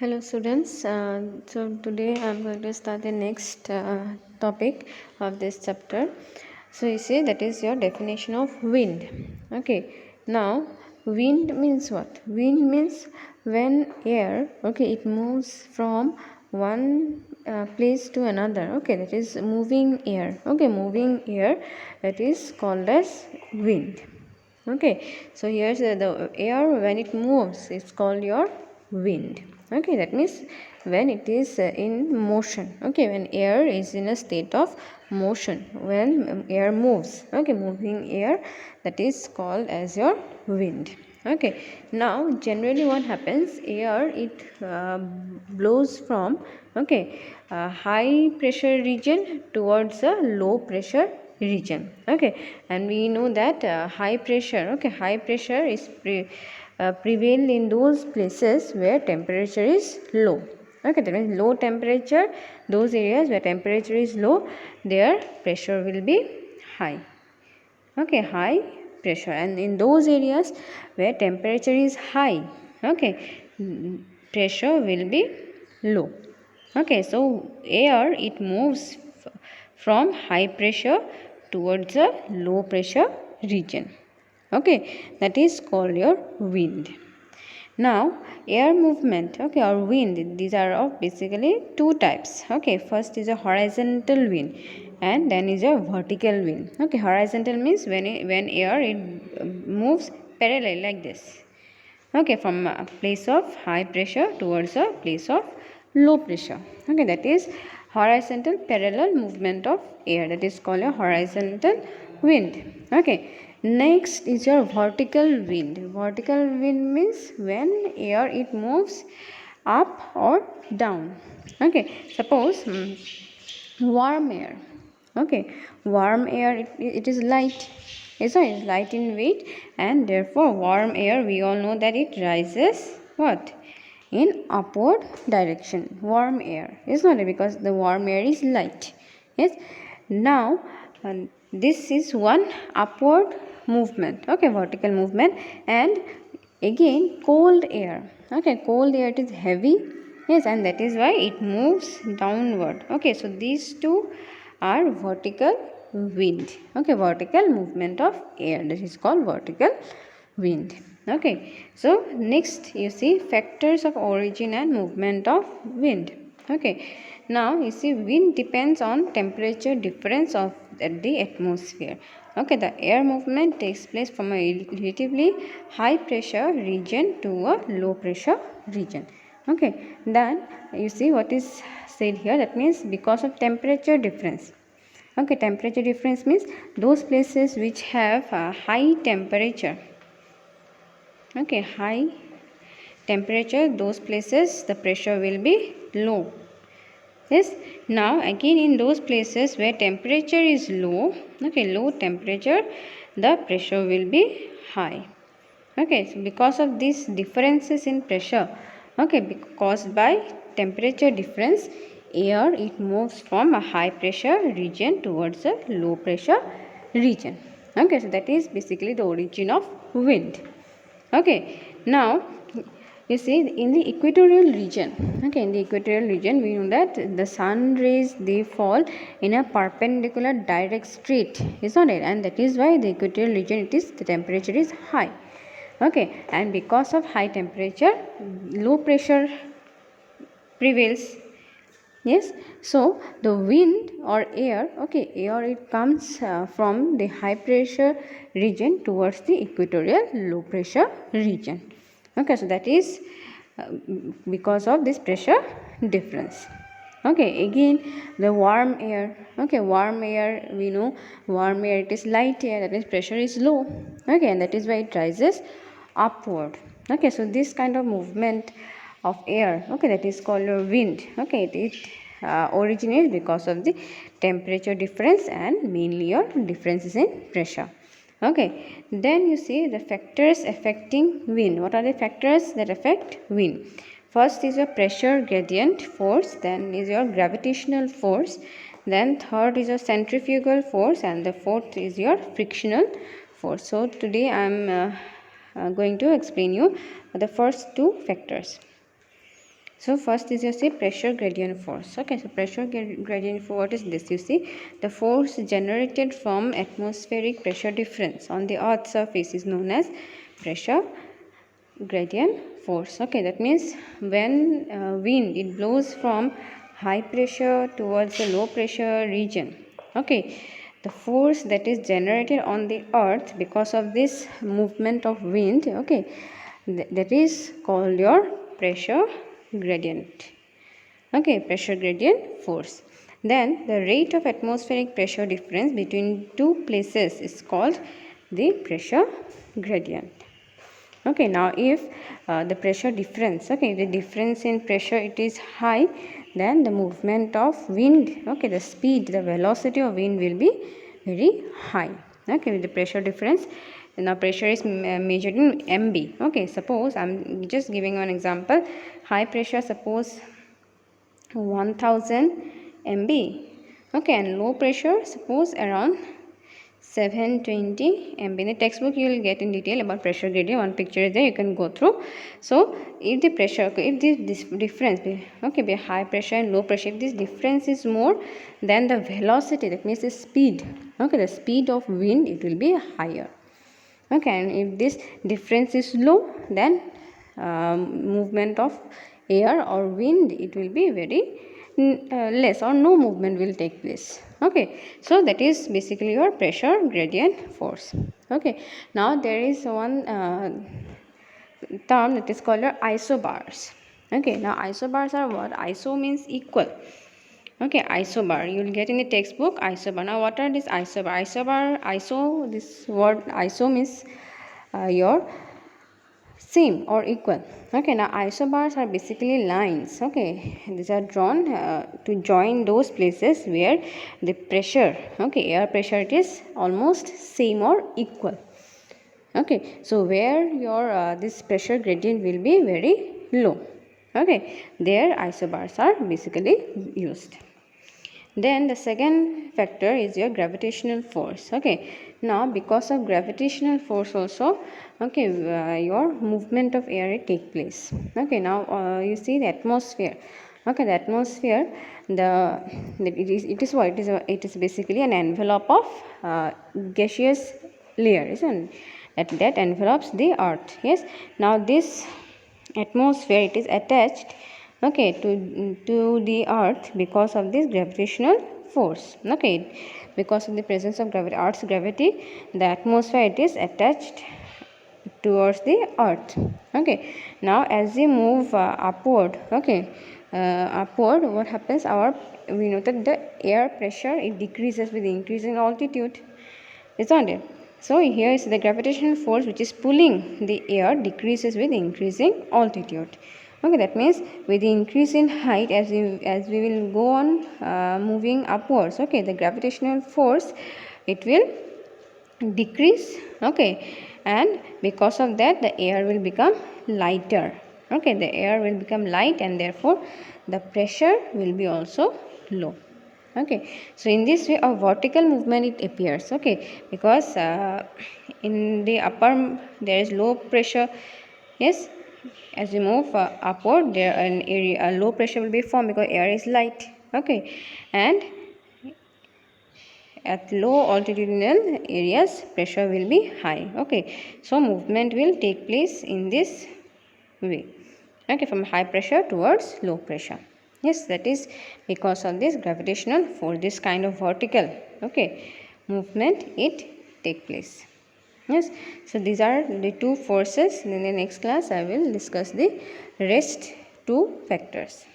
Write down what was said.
Hello students, so today I am going to start the next topic of this chapter. So you see, that is your definition of wind. Okay, now wind means what? Wind means when air, okay, it moves from one place to another. Okay, that is moving air. Okay, moving air, that is called as wind. Okay, so here's the air when it moves, it's called your wind. Okay, that means when it is in motion. Okay, when air is in a state of motion, when air moves, okay, moving air, that is called as your wind. Okay, now generally what happens, air it blows from, okay, a high pressure region towards a low pressure region. Okay, and we know that high pressure is prevail in those places where temperature is low. Okay, that means low temperature, those areas where temperature is low, their pressure will be high. Okay, high pressure, and in those areas where temperature is high, okay, pressure will be low. Okay, so air it moves from high pressure towards a low pressure region. Okay, that is called your wind. Now air movement, okay, or wind, these are of basically two types. Okay, first is a horizontal wind and then is a vertical wind. Okay, horizontal means when air it moves parallel like this. Okay, from a place of high pressure towards a place of low pressure. Okay, that is horizontal parallel movement of air, that is called a horizontal wind. Okay, next is your vertical wind. Vertical wind means when air it moves up or down. Okay, suppose warm air. Okay, warm air it is light. It's light in weight, and therefore warm air we all know that it rises what? In upward direction. Warm air is not it, because the warm air is light. Yes. Now this is one upward movement. Okay, vertical movement. And again cold air. Okay, cold air it is heavy. Yes, and that is why it moves downward. Okay, so these two are vertical wind. Okay, vertical movement of air, that is called vertical wind. Okay, so next you see factors of origin and movement of wind. Okay, now you see wind depends on temperature difference of the atmosphere. Okay, the air movement takes place from a relatively high pressure region to a low pressure region. Okay, then you see what is said here, that means because of temperature difference. Okay, temperature difference means those places which have a high temperature. Okay, high temperature, those places the pressure will be low. Yes, now again in those places where temperature is low, okay, low temperature, the pressure will be high. Okay, so because of these differences in pressure, okay, caused by temperature difference, air it moves from a high pressure region towards a low pressure region. Okay, so that is basically the origin of wind. Okay, now you see in the equatorial region, okay, in the equatorial region we know that the sun rays they fall in a perpendicular direct straight, isn't it? And that is why the equatorial region it is the temperature is high. Okay, and because of high temperature low pressure prevails. Yes, so the wind or air, okay, air it comes from the high pressure region towards the equatorial low pressure region. Okay, so that is because of this pressure difference. Okay, again the warm air. Okay, warm air we know warm air it is light air, that means pressure is low. Okay, and that is why it rises upward. Okay, so this kind of movement of air, okay, that is called a wind. Okay, it originates because of the temperature difference and mainly your differences in pressure. Okay, then you see the factors affecting wind. What are the factors that affect wind? First is your pressure gradient force, then is your gravitational force, then third is your centrifugal force, and the fourth is your frictional force. So today I am going to explain you the first two factors. So first is you see pressure gradient force. Okay, so pressure gradient force, what is this? You see the force generated from atmospheric pressure difference on the earth's surface is known as pressure gradient force. Okay, that means when wind it blows from high pressure towards a low pressure region. Okay, the force that is generated on the earth because of this movement of wind, okay, that is called your pressure gradient. Okay, pressure gradient force. Then the rate of atmospheric pressure difference between two places is called the pressure gradient. Okay, now if the pressure difference, okay, the difference in pressure it is high, then the movement of wind, okay, the speed, the velocity of wind will be very high. Okay, with the pressure difference, now pressure is measured in MB. Okay, suppose I'm just giving an example. High pressure, suppose 1000 MB. Okay, and low pressure, suppose around 720 MB. In the textbook you will get in detail about pressure gradient. One picture is there, you can go through. So if the pressure, if this difference okay, be high pressure and low pressure, if this difference is more than the velocity, that means the speed, okay, the speed of wind, it will be higher. Okay, and if this difference is low, then movement of air or wind, it will be very less, or no movement will take place. Okay, so that is basically your pressure gradient force. Okay, now there is one term that is called your isobars. Okay, now isobars are what? Iso means equal. Okay, isobar, you will get in the textbook isobar. Now what are these isobar? Iso, this word iso means your same or equal. Okay, now isobars are basically lines. Okay, these are drawn to join those places where the pressure, okay, air pressure, it is almost same or equal. Okay, so where your this pressure gradient will be very low. Okay, there isobars are basically used. Then the second factor is your gravitational force. Okay, now because of gravitational force also, okay, your movement of air take place. Okay, now you see the atmosphere. Okay, the atmosphere, it is what it is basically an envelope of gaseous layer, isn't it? That envelopes the earth. Yes, now this atmosphere, it is attached, okay, to the earth because of this gravitational force. Okay, because of the presence of earth's gravity, the atmosphere, it is attached towards the earth. Okay, now as we move upward, okay, upward, what happens? We know that the air pressure, it decreases with increasing altitude, isn't it? So here is the gravitational force which is pulling the air decreases with increasing altitude. Okay, that means with the increase in height, as we will go on moving upwards, okay, the gravitational force, it will decrease. Okay, and because of that, the air will become lighter. Okay, the air will become light, and therefore the pressure will be also low. Okay, so in this way a vertical movement it appears. Okay, because in the upper there is low pressure. Yes, as we move upward, there an area, a low pressure will be formed because air is light. Okay, and at low altitudinal areas pressure will be high. Okay, so movement will take place in this way. Okay, from high pressure towards low pressure. Yes, that is because of this gravitational force, this kind of vertical, okay, movement it take place. Yes, so these are the two forces. In the next class I will discuss the rest two factors.